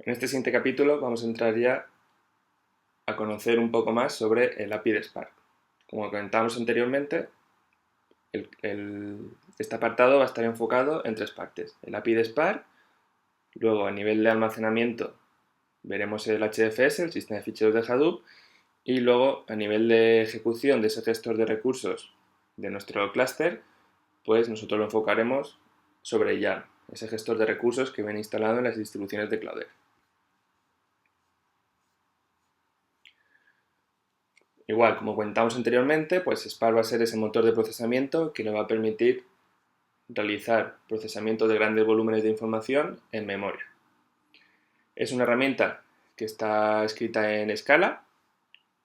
En este siguiente capítulo vamos a entrar ya a conocer un poco más sobre el API de Spark. Como comentábamos anteriormente, este apartado va a estar enfocado en tres partes. El API de Spark, luego a nivel de almacenamiento veremos el HDFS, el sistema de ficheros de Hadoop, y luego a nivel de ejecución de ese gestor de recursos de nuestro clúster, pues nosotros lo enfocaremos sobre YARN, ese gestor de recursos que viene instalado en las distribuciones de Cloudera. Igual, como comentamos anteriormente, pues Spark va a ser ese motor de procesamiento que nos va a permitir realizar procesamiento de grandes volúmenes de información en memoria. Es una herramienta que está escrita en Scala,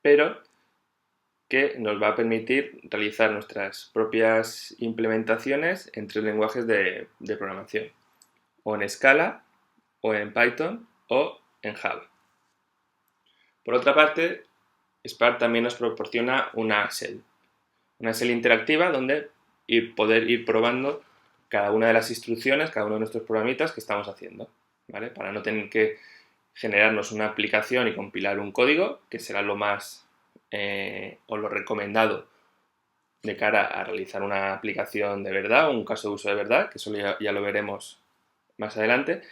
pero que nos va a permitir realizar nuestras propias implementaciones en tres lenguajes de programación, o en Scala, o en Python, o en Java. Por otra parte, Spark también nos proporciona una shell interactiva donde poder ir probando cada una de las instrucciones, cada uno de nuestros programitas que estamos haciendo, ¿vale? Para no tener que generarnos una aplicación y compilar un código, que será lo más o lo recomendado de cara a realizar una aplicación de verdad o un caso de uso de verdad, que eso ya lo veremos más adelante,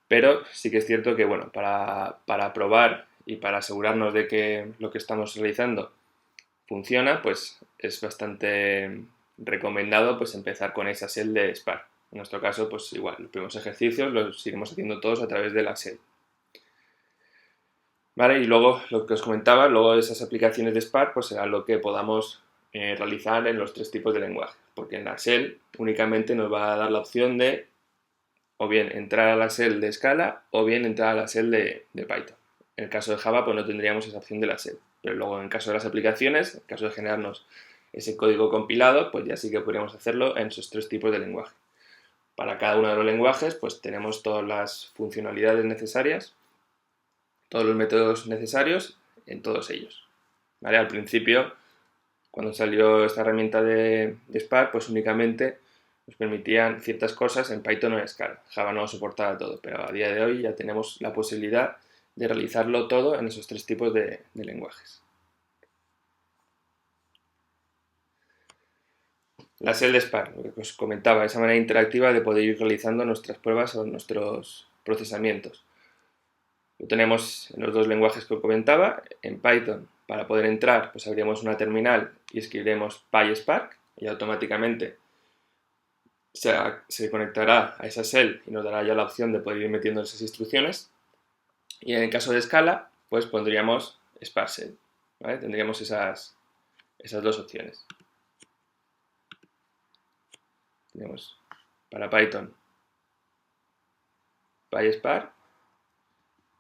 pero sí que es cierto que, bueno, para probar y para asegurarnos de que lo que estamos realizando funciona, pues es bastante recomendado pues empezar con esa shell de Spark. En nuestro caso, pues igual, los primeros ejercicios los iremos haciendo todos a través de la shell. ¿Vale? Y luego, lo que os comentaba, luego esas aplicaciones de Spark pues será lo que podamos realizar en los tres tipos de lenguaje, porque en la shell únicamente nos va a dar la opción de o bien entrar a la shell de Scala o bien entrar a la shell de Python. En el caso de Java pues no tendríamos esa opción de la shell, pero luego en el caso de las aplicaciones, en el caso de generarnos ese código compilado, pues ya sí que podríamos hacerlo en esos tres tipos de lenguaje. Para cada uno de los lenguajes pues tenemos todas las funcionalidades necesarias, todos los métodos necesarios en todos ellos. ¿Vale? Al principio, cuando salió esta herramienta de Spark, pues únicamente nos permitían ciertas cosas en Python o en Scala. Java no lo soportaba todo, pero a día de hoy ya tenemos la posibilidad de realizarlo todo en esos tres tipos de lenguajes. La shell de Spark, lo que os comentaba, esa manera interactiva de poder ir realizando nuestras pruebas o nuestros procesamientos. Lo tenemos en los dos lenguajes que os comentaba. En Python, para poder entrar, pues abriremos una terminal y escribiremos PySpark y automáticamente se conectará a esa shell y nos dará ya la opción de poder ir metiendo esas instrucciones. Y en el caso de Scala, pues pondríamos Spark Shell, ¿vale? Tendríamos esas dos opciones. Tenemos para Python PySpark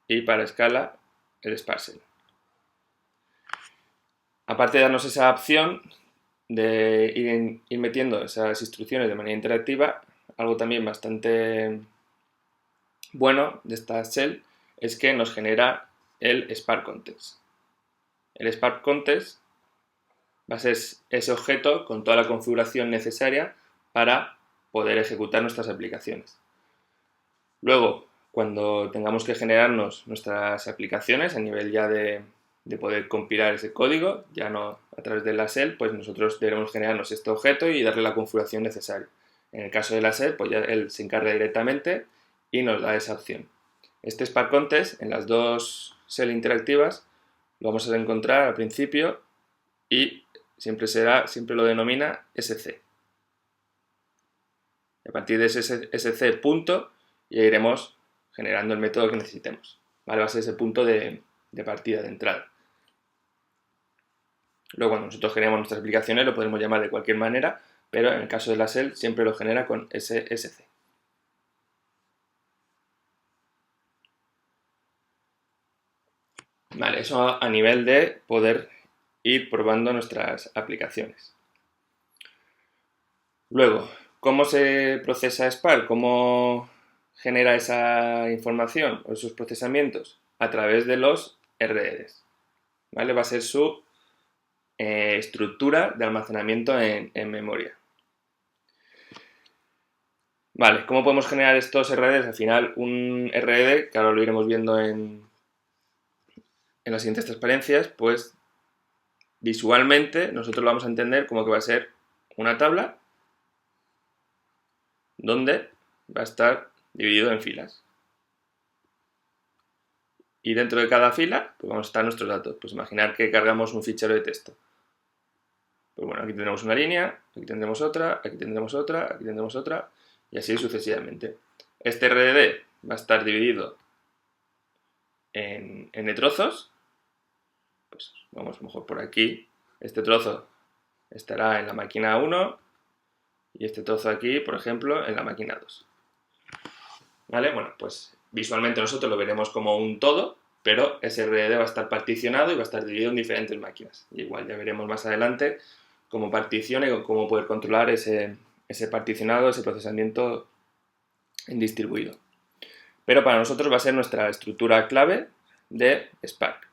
y para Scala el Spark Shell. Aparte de darnos esa opción de ir metiendo esas instrucciones de manera interactiva, algo también bastante bueno de esta shell es que nos genera el Spark Context. El Spark Context va a ser ese objeto con toda la configuración necesaria para poder ejecutar nuestras aplicaciones. Luego, cuando tengamos que generarnos nuestras aplicaciones a nivel ya de poder compilar ese código, ya no a través de la shell, pues nosotros debemos generarnos este objeto y darle la configuración necesaria. En el caso de la shell, pues ya él se encarga directamente y nos da esa opción. Este Spark Context, en las dos shell interactivas, lo vamos a encontrar al principio y siempre lo denomina SC. A partir de ese SC punto ya iremos generando el método que necesitemos. ¿Vale? Va a ser ese punto de partida, de entrada. Luego, cuando nosotros generamos nuestras aplicaciones, lo podemos llamar de cualquier manera, pero en el caso de la shell siempre lo genera con SC. Vale, eso a nivel de poder ir probando nuestras aplicaciones. Luego, ¿cómo se procesa Spark? ¿Cómo genera esa información o esos procesamientos? A través de los RDs. ¿Vale? Va a ser su estructura de almacenamiento en memoria. Vale, ¿cómo podemos generar estos RDs? Al final, un RD, que ahora lo iremos viendo en las siguientes transparencias, pues visualmente nosotros lo vamos a entender como que va a ser una tabla donde va a estar dividido en filas. Y dentro de cada fila, pues vamos a estar nuestros datos. Pues imaginar que cargamos un fichero de texto. Pues bueno, aquí tendremos una línea, aquí tendremos otra, aquí tendremos otra, aquí tendremos otra, y así sucesivamente. Este RDD va a estar dividido en N trozos. Pues vamos a lo mejor por aquí. Este trozo estará en la máquina 1 y este trozo aquí, por ejemplo, en la máquina 2. ¿Vale? Bueno, pues visualmente nosotros lo veremos como un todo, pero ese RDD va a estar particionado y va a estar dividido en diferentes máquinas. Y igual ya veremos más adelante cómo particiona y cómo poder controlar ese particionado, ese procesamiento en distribuido. Pero para nosotros va a ser nuestra estructura clave de Spark.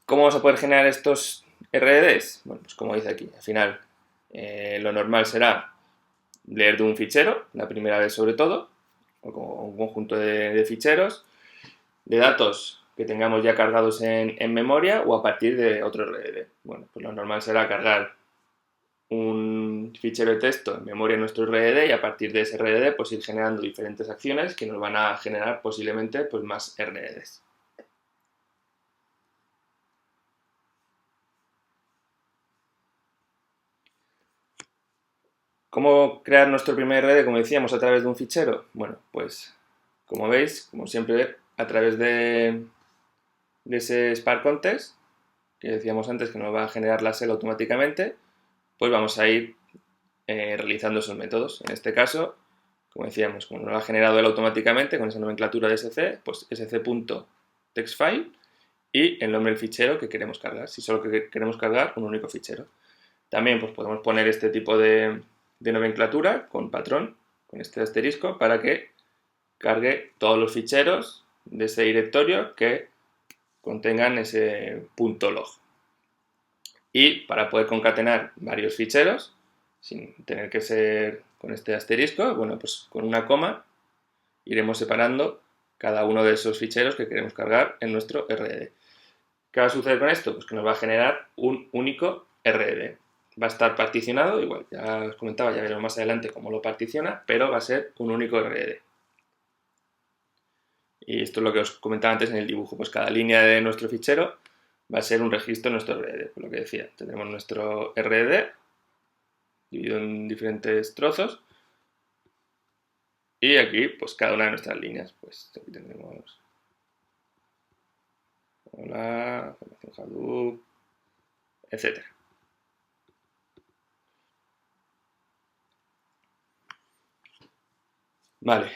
¿Cómo vamos a poder generar estos RDDs? Bueno, pues como dice aquí, al final lo normal será leer de un fichero, la primera vez sobre todo, o como un conjunto de ficheros, de datos que tengamos ya cargados en memoria o a partir de otro RDD. Bueno, pues lo normal será cargar un fichero de texto en memoria en nuestro RDD y a partir de ese RDD pues ir generando diferentes acciones que nos van a generar posiblemente pues más RDDs. ¿Cómo crear nuestro primer RD, como decíamos, a través de un fichero? Bueno, pues como veis, como siempre, a través de ese Spark Context, que decíamos antes que nos va a generar la SEL automáticamente, pues vamos a ir realizando esos métodos. En este caso, como decíamos, como nos lo ha generado él automáticamente con esa nomenclatura de sc, pues sc.textfile y el nombre del fichero que queremos cargar, si solo queremos cargar un único fichero. También pues podemos poner este tipo de nomenclatura con patrón, con este asterisco, para que cargue todos los ficheros de ese directorio que contengan ese .log. Y para poder concatenar varios ficheros, sin tener que ser con este asterisco, bueno, pues con una coma iremos separando cada uno de esos ficheros que queremos cargar en nuestro RDD. ¿Qué va a suceder con esto? Pues que nos va a generar un único RDD. Va a estar particionado, igual, ya os comentaba, ya veremos más adelante cómo lo particiona, pero va a ser un único RDD. Y esto es lo que os comentaba antes en el dibujo, pues cada línea de nuestro fichero va a ser un registro de nuestro RDD, por lo que decía, tendremos nuestro RDD dividido en diferentes trozos y aquí pues cada una de nuestras líneas, pues aquí tendremos hola, formación Hadoop, etc. Vale,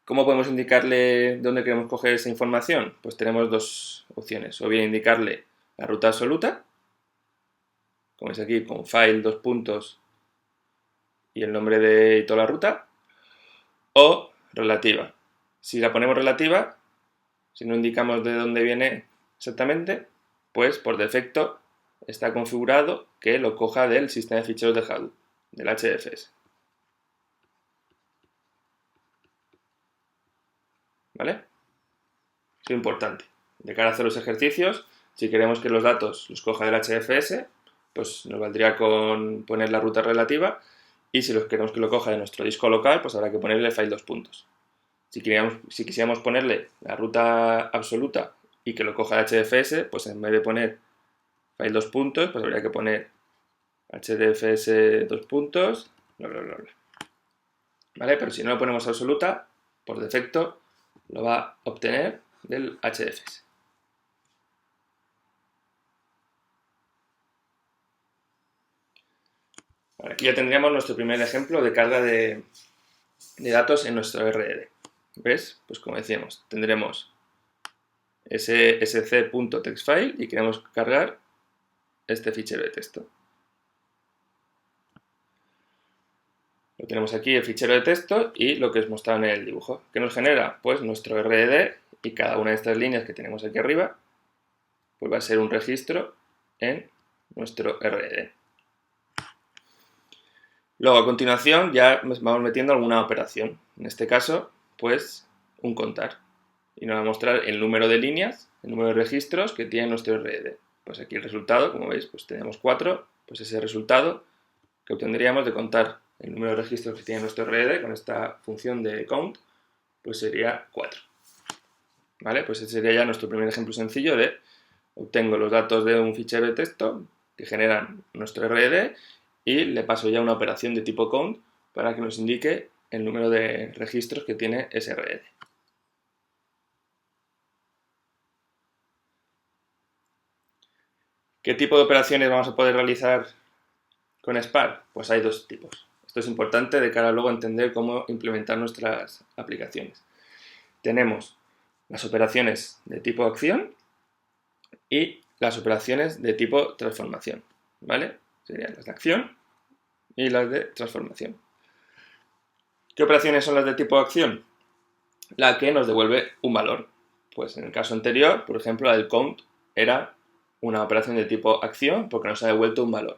¿cómo podemos indicarle dónde queremos coger esa información? Pues tenemos dos opciones, o bien indicarle la ruta absoluta, como es aquí, con file, dos puntos y el nombre de toda la ruta, o relativa. Si la ponemos relativa, si no indicamos de dónde viene exactamente, pues por defecto está configurado que lo coja del sistema de ficheros de Hadoop, del HDFS. ¿Vale? Es importante. De cara a hacer los ejercicios, si queremos que los datos los coja del HDFS, pues nos valdría con poner la ruta relativa, y si los queremos que lo coja de nuestro disco local, pues habrá que ponerle file dos puntos. Si quisiéramos ponerle la ruta absoluta y que lo coja de HDFS, pues en vez de poner file dos puntos, pues habría que poner HDFS dos puntos, bla, bla, bla, bla. ¿Vale? Pero si no lo ponemos absoluta, por defecto lo va a obtener del HDFS. Vale, aquí ya tendríamos nuestro primer ejemplo de carga de datos en nuestro RDD. ¿Ves? Pues como decíamos, tendremos ese sc.textfile y queremos cargar este fichero de texto. Lo tenemos aquí, el fichero de texto y lo que os mostrado en el dibujo. ¿Qué nos genera? Pues nuestro RDD y cada una de estas líneas que tenemos aquí arriba pues va a ser un registro en nuestro RDD. Luego, a continuación, ya vamos metiendo alguna operación. En este caso, pues, un contar. Y nos va a mostrar el número de líneas, el número de registros que tiene nuestro RED. Pues aquí el resultado, como veis, pues tenemos 4. Pues ese resultado que obtendríamos de contar el número de registros que tiene nuestro RED con esta función de count, pues sería 4. ¿Vale? Pues ese sería ya nuestro primer ejemplo sencillo de obtengo los datos de un fichero de texto que generan nuestro RED y le paso ya una operación de tipo count para que nos indique el número de registros que tiene ese RED. ¿Qué tipo de operaciones vamos a poder realizar con Spark? Pues hay dos tipos. Esto es importante de cara a luego entender cómo implementar nuestras aplicaciones. Tenemos las operaciones de tipo acción y las operaciones de tipo transformación, ¿vale? Serían las de acción y las de transformación. ¿Qué operaciones son las de tipo acción? La que nos devuelve un valor. Pues en el caso anterior, por ejemplo, la del count era una operación de tipo acción porque nos ha devuelto un valor.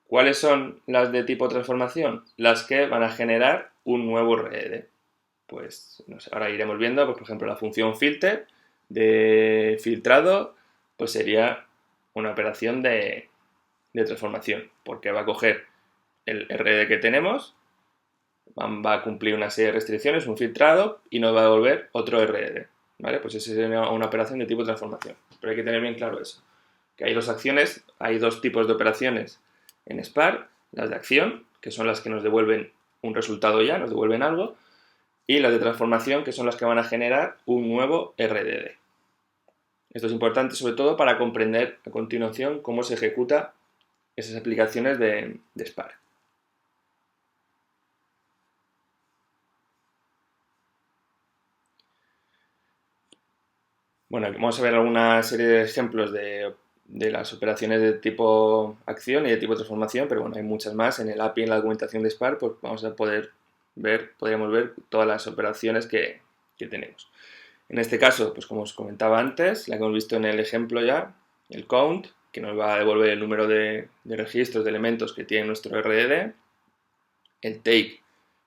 ¿Cuáles son las de tipo transformación? Las que van a generar un nuevo RED. Pues no sé, ahora iremos viendo, pues, por ejemplo, la función filter de filtrado, pues sería una operación de transformación, porque va a coger el RED que tenemos, va a cumplir una serie de restricciones, un filtrado, y nos va a devolver otro RED. ¿Vale? Pues esa sería una operación de tipo transformación. Pero hay que tener bien claro eso, que hay dos tipos de operaciones en Spark, las de acción, que son las que nos devuelven un resultado ya, nos devuelven algo, y las de transformación, que son las que van a generar un nuevo RED. Esto es importante sobre todo para comprender a continuación cómo se ejecuta esas aplicaciones de Spark. Bueno, aquí vamos a ver alguna serie de ejemplos de las operaciones de tipo acción y de tipo transformación, pero bueno, hay muchas más. En el API, en la documentación de Spark, pues vamos a podríamos ver todas las operaciones que tenemos. En este caso, pues como os comentaba antes, la que hemos visto en el ejemplo ya, el count, que nos va a devolver el número de registros de elementos que tiene nuestro RED. El take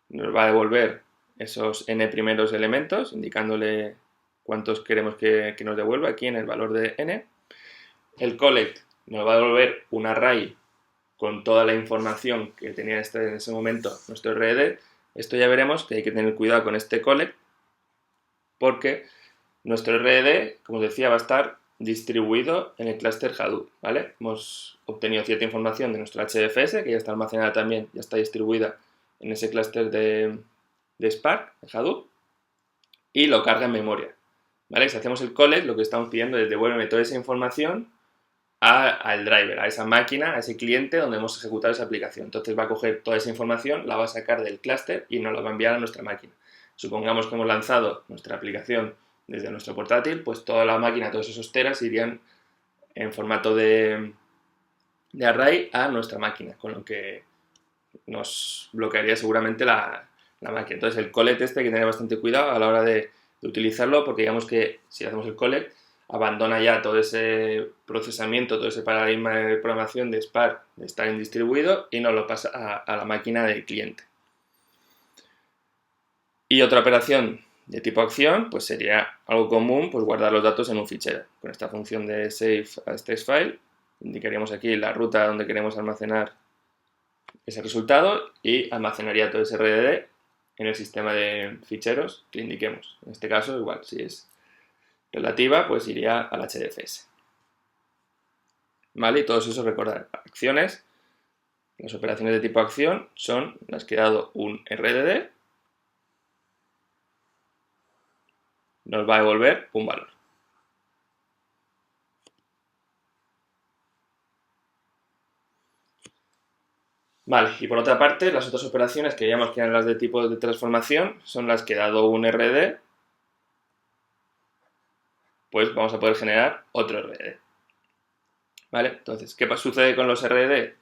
nos va a devolver esos n primeros elementos, indicándole cuántos queremos que nos devuelva aquí en el valor de n. El collect nos va a devolver un array con toda la información que tenía en ese momento nuestro RED. Esto ya veremos que hay que tener cuidado con este collect porque nuestro RED, como os decía, va a estar distribuido en el clúster Hadoop, ¿vale? Hemos obtenido cierta información de nuestro HDFS, que ya está almacenada también, ya está distribuida en ese clúster de Spark, de Hadoop, y lo carga en memoria, ¿vale? Si hacemos el collect, lo que estamos pidiendo es devuélveme toda esa información al driver, a esa máquina, a ese cliente donde hemos ejecutado esa aplicación. Entonces va a coger toda esa información, la va a sacar del clúster y nos la va a enviar a nuestra máquina. Supongamos que hemos lanzado nuestra aplicación desde nuestro portátil, pues toda la máquina, todos esos teras irían en formato de array a nuestra máquina, con lo que nos bloquearía seguramente la máquina. Entonces el collect hay que tener bastante cuidado a la hora de utilizarlo, porque digamos que si hacemos el collect abandona ya todo ese procesamiento, todo ese paradigma de programación de Spark, de estar en distribuido, y nos lo pasa a la máquina del cliente. Y otra operación de tipo acción, pues sería algo común, pues guardar los datos en un fichero. Con esta función de save as text file, indicaríamos aquí la ruta donde queremos almacenar ese resultado y almacenaría todo ese RDD en el sistema de ficheros que indiquemos. En este caso, igual, si es relativa, pues iría al HDFS. ¿Vale? Y todos esos recordar, acciones, las operaciones de tipo acción son las que he dado un RDD, nos va a devolver un valor. Vale, y por otra parte, las otras operaciones que veíamos que eran las de tipo de transformación son las que dado un RD, pues vamos a poder generar otro RD. ¿Vale? Entonces, ¿qué sucede con los RD?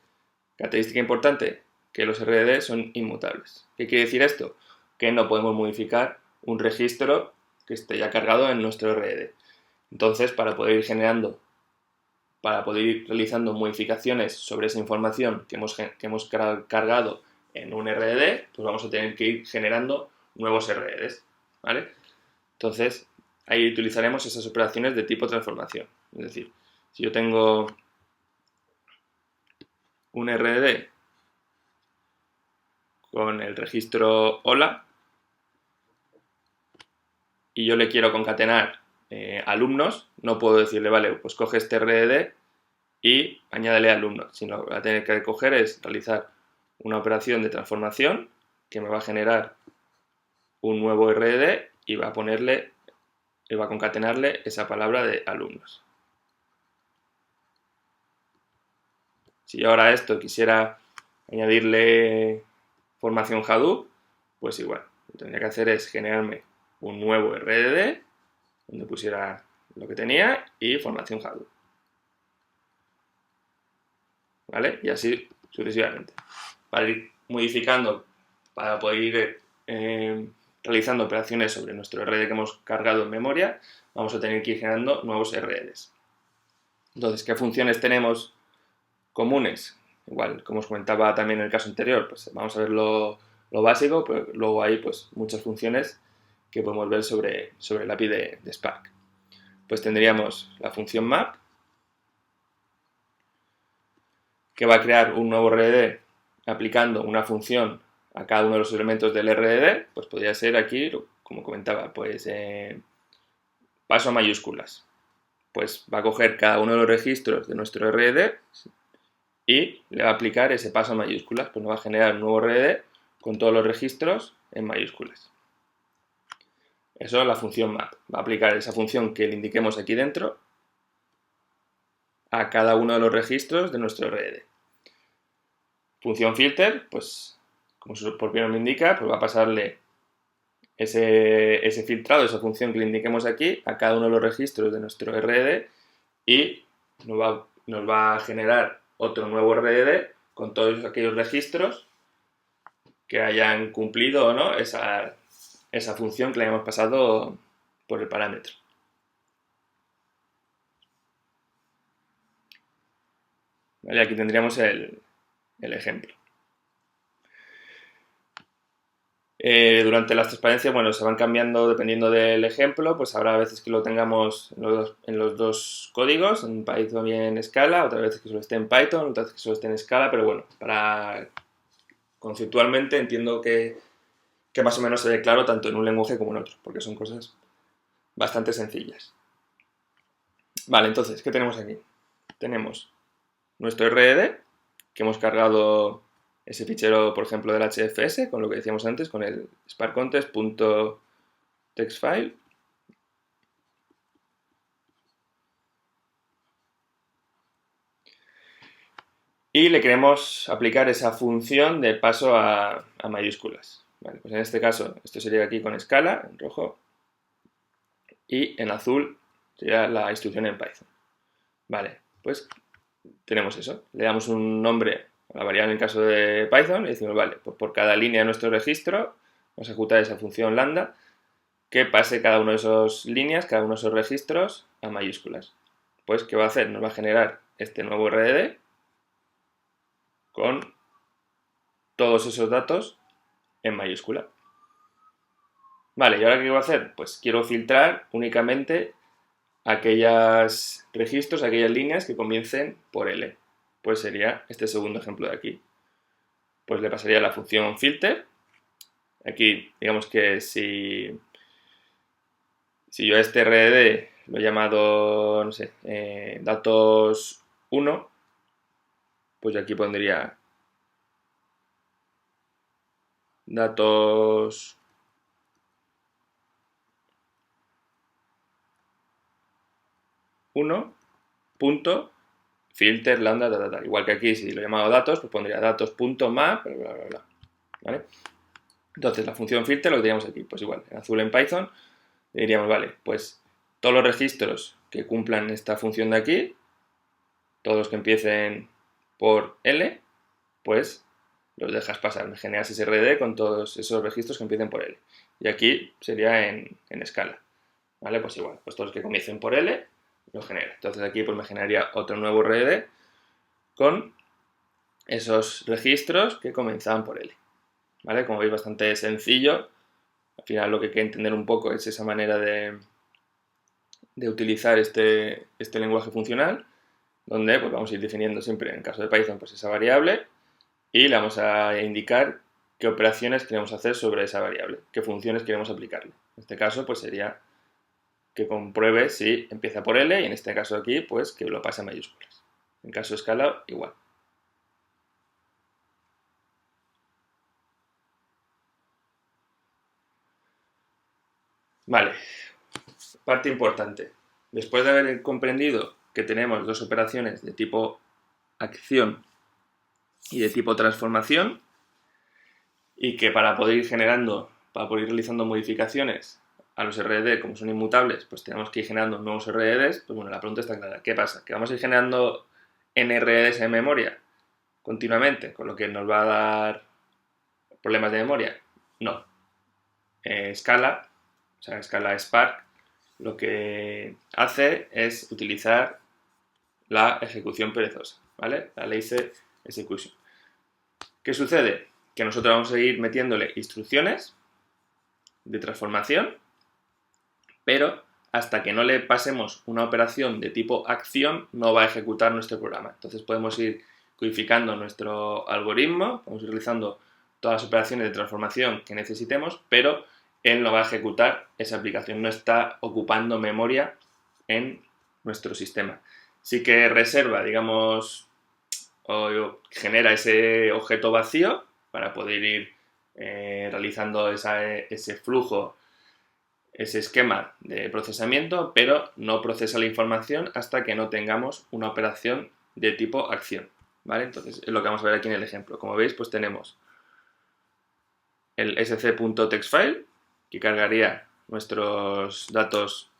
Característica importante, que los RD son inmutables. ¿Qué quiere decir esto? Que no podemos modificar un registro que esté ya cargado en nuestro RD. Entonces, para poder ir generando para poder ir realizando modificaciones sobre esa información que hemos cargado en un RDD, pues vamos a tener que ir generando nuevos RDDs, ¿vale? Entonces, ahí utilizaremos esas operaciones de tipo transformación. Es decir, si yo tengo un RDD con el registro hola y yo le quiero concatenar alumnos, no puedo decirle, vale, pues coge este RDD y añádele alumnos, sino lo que va a tener que coger es realizar una operación de transformación que me va a generar un nuevo RDD y va a concatenarle esa palabra de alumnos. Si yo ahora a esto quisiera añadirle formación Hadoop, pues igual, lo que tendría que hacer es generarme un nuevo RDD donde pusiera lo que tenía y formación Hadoop. ¿Vale? Y así sucesivamente. Para ir modificando, para poder ir realizando operaciones sobre nuestro RDD que hemos cargado en memoria, vamos a tener que ir generando nuevos RDDs. Entonces, ¿qué funciones tenemos comunes? Igual, como os comentaba también en el caso anterior, pues vamos a ver lo básico, pero luego hay pues muchas funciones que podemos ver sobre el API de Spark. Pues tendríamos la función map, que va a crear un nuevo RDD aplicando una función a cada uno de los elementos del RDD, pues podría ser aquí, como comentaba, pues paso a mayúsculas. Pues va a coger cada uno de los registros de nuestro RDD y le va a aplicar ese paso a mayúsculas, pues nos va a generar un nuevo RDD con todos los registros en mayúsculas. Eso es la función map. Va a aplicar esa función que le indiquemos aquí dentro a cada uno de los registros de nuestro RDD. Función filter, pues como su propio nombre indica, pues va a pasarle ese filtrado, esa función que le indiquemos aquí a cada uno de los registros de nuestro RDD y nos va a generar otro nuevo RDD con todos aquellos registros que hayan cumplido o no esa función que le hayamos pasado por el parámetro. ¿Vale? Aquí tendríamos el ejemplo. Durante las transparencias, bueno, se van cambiando dependiendo del ejemplo, pues habrá veces que lo tengamos en los dos códigos, en Python y en Scala, otras veces que solo esté en Python, otras veces que solo esté en Scala, pero bueno, conceptualmente entiendo que más o menos se ve claro tanto en un lenguaje como en otro, porque son cosas bastante sencillas. Vale, entonces, ¿qué tenemos aquí? Tenemos nuestro RDD, que hemos cargado ese fichero, por ejemplo, del HFS, con lo que decíamos antes, con el sparkcontest.txtfile. Y le queremos aplicar esa función de paso a mayúsculas. Vale, pues en este caso, esto sería aquí con escala, en rojo, y en azul sería la instrucción en Python. Vale, pues tenemos eso. Le damos un nombre a la variable en el caso de Python y decimos, vale, pues por cada línea de nuestro registro vamos a ejecutar esa función lambda que pase cada una de esas líneas, cada uno de esos registros a mayúsculas. Pues, ¿qué va a hacer? Nos va a generar este nuevo RDD con todos esos datos en mayúscula. Vale, ¿y ahora qué voy a hacer? Pues quiero filtrar únicamente aquellos registros, aquellas líneas que comiencen por L. Pues sería este segundo ejemplo de aquí. Pues le pasaría la función filter. Aquí, digamos que si yo a este RDD lo he llamado, no sé, datos 1, pues aquí pondría datos 1 punto filter lambda tal. Igual que aquí, si lo he llamado datos, pues pondría datos.map, bla, bla, bla, bla. ¿Vale? Entonces, la función filter lo que teníamos aquí, pues igual, en azul en Python, diríamos, vale, pues todos los registros que cumplan esta función de aquí, todos los que empiecen por L, pues los dejas pasar, me generas ese RD con todos esos registros que empiecen por L. Y aquí sería en escala, ¿vale? Pues igual, pues todos los que comiencen por L, lo genera. Entonces aquí pues me generaría otro nuevo RDD con esos registros que comenzaban por L. ¿Vale? Como veis, bastante sencillo. Al final lo que hay que entender un poco es esa manera de utilizar este lenguaje funcional, donde pues, vamos a ir definiendo siempre, en el caso de Python, pues esa variable y le vamos a indicar qué operaciones queremos hacer sobre esa variable, qué funciones queremos aplicarle. En este caso, pues sería que compruebe si empieza por L y en este caso aquí, pues que lo pase a mayúsculas. En caso de escala, igual. Vale, parte importante. Después de haber comprendido que tenemos dos operaciones de tipo acción y de tipo transformación y que para poder ir realizando modificaciones a los RDD, como son inmutables, pues tenemos que ir generando nuevos RDDs, pues bueno, la pregunta está clara. ¿Qué pasa? ¿Que vamos a ir generando NRDs en memoria continuamente, con lo que nos va a dar problemas de memoria? No. Scala, o sea, Scala Spark, lo que hace es utilizar la ejecución perezosa, ¿vale? La lazy execution. ¿Qué sucede? Que nosotros vamos a ir metiéndole instrucciones de transformación, pero hasta que no le pasemos una operación de tipo acción no va a ejecutar nuestro programa. Entonces podemos ir codificando nuestro algoritmo, podemos ir realizando todas las operaciones de transformación que necesitemos, pero él no va a ejecutar esa aplicación, no está ocupando memoria en nuestro sistema. Sí que reserva, digamos, o genera ese objeto vacío para poder ir realizando ese flujo, ese esquema de procesamiento, pero no procesa la información hasta que no tengamos una operación de tipo acción, ¿vale? Entonces es lo que vamos a ver aquí en el ejemplo. Como veis, pues tenemos el sc.textfile que cargaría nuestros datos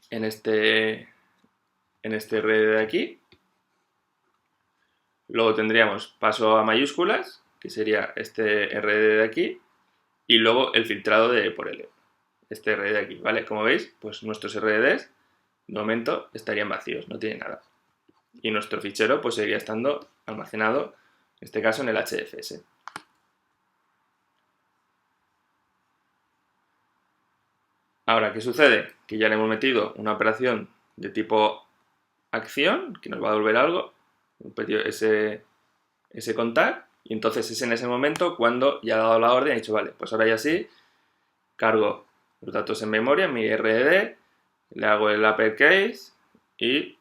en este RD de aquí. Luego tendríamos paso a mayúsculas, que sería este RD de aquí, y luego el filtrado de por L, este RD de aquí, ¿vale? Como veis, pues nuestros RDDs de momento estarían vacíos, no tienen nada. Y nuestro fichero pues seguiría estando almacenado, en este caso en el HDFS. Ahora, ¿qué sucede? Que ya le hemos metido una operación de tipo acción, que nos va a devolver algo, ese contar, y entonces es en ese momento cuando ya ha dado la orden y ha dicho, vale, pues ahora ya sí, cargo los datos en memoria, mi RDD, le hago el uppercase y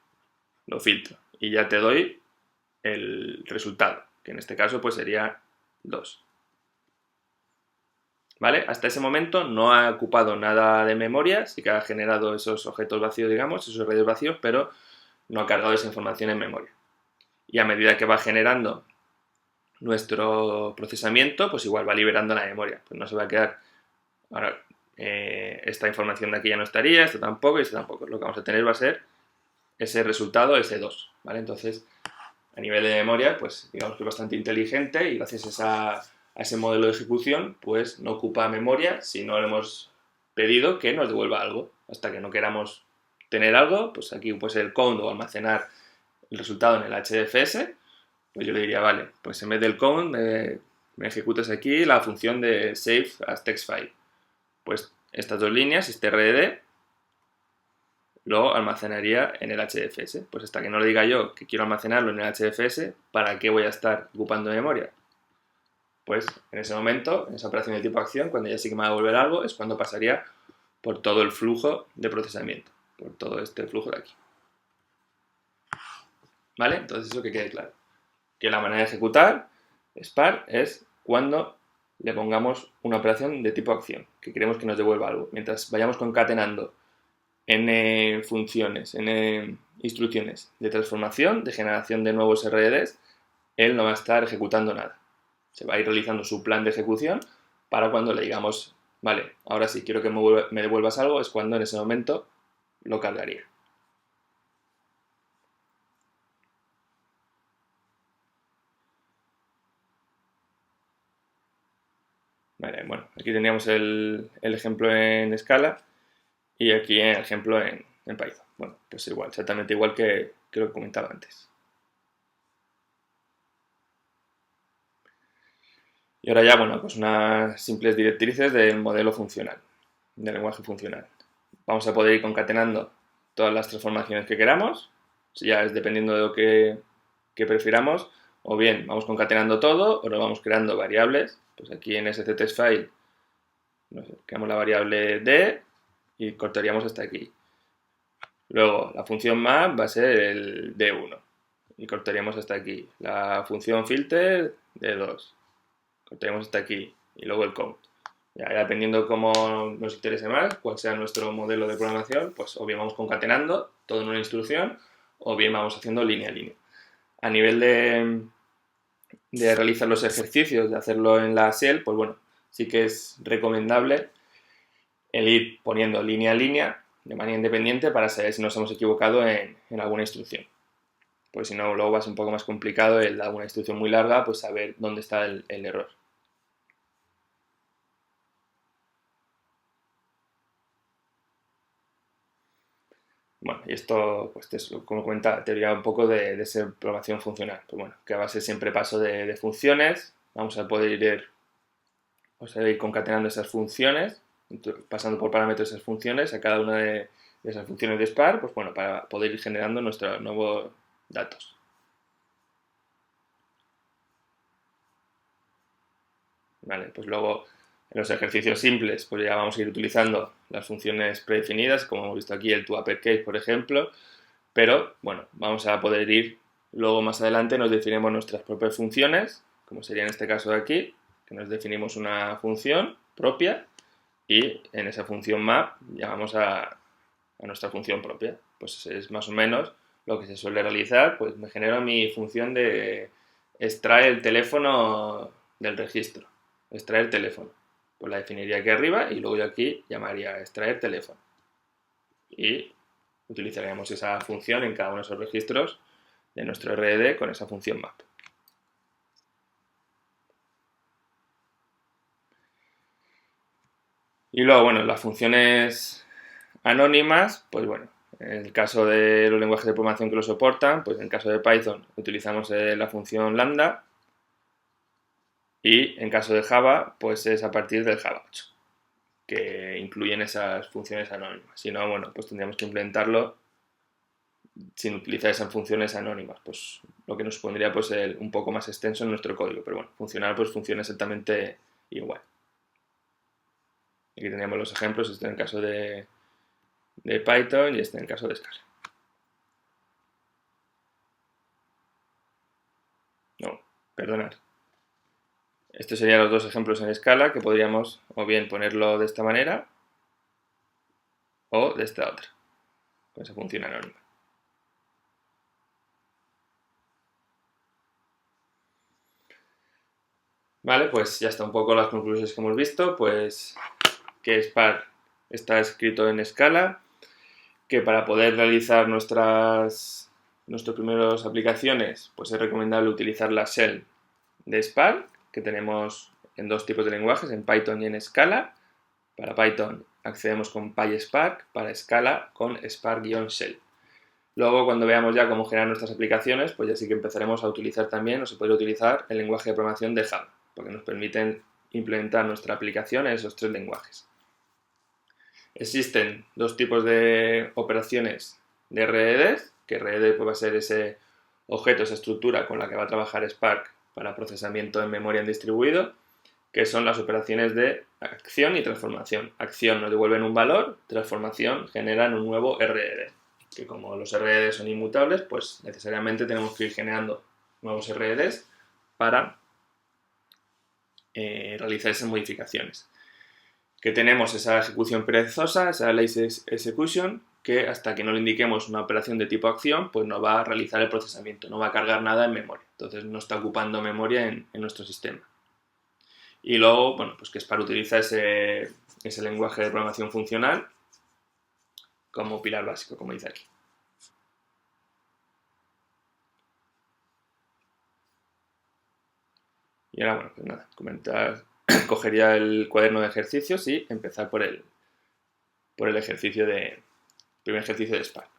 lo filtro. Y ya te doy el resultado, que en este caso pues sería 2. ¿Vale? Hasta ese momento no ha ocupado nada de memoria, sí que ha generado esos objetos vacíos, digamos, esos redes vacíos, pero no ha cargado esa información en memoria. Y a medida que va generando nuestro procesamiento, pues igual va liberando la memoria. Pues no se va a quedar, ahora, esta información de aquí ya no estaría, esto tampoco y esto tampoco. Lo que vamos a tener va a ser ese resultado, ese 2, ¿vale? Entonces, a nivel de memoria, pues digamos que es bastante inteligente y gracias a ese modelo de ejecución, pues no ocupa memoria si no le hemos pedido que nos devuelva algo. Hasta que no queramos tener algo, pues aquí puede ser el count o almacenar el resultado en el HDFS, pues yo le diría, vale, pues en vez del count me ejecutas aquí la función de save as text file. Pues estas dos líneas, este RDD, lo almacenaría en el HDFS. Pues hasta que no le diga yo que quiero almacenarlo en el HDFS, ¿para qué voy a estar ocupando memoria? Pues en ese momento, en esa operación de tipo acción, cuando ya sí que me va a devolver algo, es cuando pasaría por todo el flujo de procesamiento, por todo este flujo de aquí. ¿Vale? Entonces eso que quede claro. Que la manera de ejecutar Spark es cuando le pongamos una operación de tipo acción, que queremos que nos devuelva algo. Mientras vayamos concatenando n funciones, n instrucciones de transformación, de generación de nuevos RDDs, él no va a estar ejecutando nada. Se va a ir realizando su plan de ejecución para cuando le digamos, vale, ahora sí quiero que me devuelvas algo, es cuando en ese momento lo cargaría. Vale, bueno, aquí teníamos el ejemplo en Scala y aquí el ejemplo en Python. bueno, pues igual, exactamente igual que lo que comentaba antes. Y ahora ya, bueno, pues unas simples directrices del modelo funcional, del lenguaje funcional. Vamos a poder ir concatenando todas las transformaciones que queramos, ya es dependiendo de lo que prefiramos, o bien vamos concatenando todo o nos vamos creando variables. Pues aquí en SCTestFile, no sé, creamos la variable d y cortaríamos hasta aquí. Luego, la función map va a ser el d1 y cortaríamos hasta aquí. La función filter, d2, cortaríamos hasta aquí. Y luego el count. Ya dependiendo cómo nos interese más, cuál sea nuestro modelo de programación, pues o bien vamos concatenando todo en una instrucción o bien vamos haciendo línea a línea. A nivel de realizar los ejercicios, de hacerlo en la shell, pues bueno, sí que es recomendable el ir poniendo línea a línea de manera independiente para saber si nos hemos equivocado en alguna instrucción. Pues si no, luego va a ser un poco más complicado el dar una instrucción muy larga, pues saber dónde está el error. Bueno, y esto, pues como comentaba, teoría un poco de esa programación funcional. Pues bueno, que va a ser siempre paso de funciones. Vamos a poder ir concatenando esas funciones, pasando por parámetros esas funciones, a cada una de esas funciones de Spark, pues bueno, para poder ir generando nuestros nuevos datos. Vale, pues luego en los ejercicios simples, pues ya vamos a ir utilizando las funciones predefinidas, como hemos visto aquí, el toUpperCase, por ejemplo, pero bueno, vamos a poder ir, luego más adelante nos definimos nuestras propias funciones, como sería en este caso de aquí, que nos definimos una función propia y en esa función map llamamos a nuestra función propia. Pues es más o menos lo que se suele realizar, pues me genero mi función de extraer el teléfono del registro, extraer teléfono. Pues la definiría aquí arriba y luego yo aquí llamaría extraer teléfono. Y utilizaríamos esa función en cada uno de esos registros de nuestro RED con esa función map. Y luego, bueno, las funciones anónimas, pues bueno, en el caso de los lenguajes de programación que lo soportan, pues en el caso de Python utilizamos la función lambda y en caso de Java, pues es a partir del Java 8, que incluyen esas funciones anónimas. Si no, bueno, pues tendríamos que implementarlo sin utilizar esas funciones anónimas, pues lo que nos pondría pues un poco más extenso en nuestro código, pero bueno, funcionar pues funciona exactamente igual. Aquí tenemos los ejemplos, este en el caso de Python y este en el caso de Scala. No, perdonad. Estos serían los dos ejemplos en Scala que podríamos o bien ponerlo de esta manera o de esta otra, con esa función anónima. Vale, pues ya está un poco las conclusiones que hemos visto, pues que Spark está escrito en Scala, que para poder realizar nuestras primeras aplicaciones, pues es recomendable utilizar la shell de Spark, que tenemos en dos tipos de lenguajes, en Python y en Scala. Para Python accedemos con PySpark, para Scala con Spark-shell. Luego, cuando veamos ya cómo generar nuestras aplicaciones, pues ya sí que empezaremos a utilizar también, o se puede utilizar, el lenguaje de programación de Java, porque nos permiten implementar nuestra aplicación en esos tres lenguajes. Existen dos tipos de operaciones de REDs, que RED pues va a ser ese objeto, esa estructura con la que va a trabajar Spark para procesamiento en memoria en distribuido, que son las operaciones de acción y transformación. Acción nos devuelven un valor, transformación generan un nuevo RED, que como los RED son inmutables, pues necesariamente tenemos que ir generando nuevos REDs para realizar esas modificaciones. Que tenemos esa ejecución perezosa, esa lazy execution, que hasta que no le indiquemos una operación de tipo acción, pues no va a realizar el procesamiento, no va a cargar nada en memoria. Entonces no está ocupando memoria en nuestro sistema. Y luego, bueno, pues que Spark utiliza ese lenguaje de programación funcional como pilar básico, como dice aquí. Y ahora, bueno, pues nada, cogería el cuaderno de ejercicios y empezar por el primer ejercicio de Spark.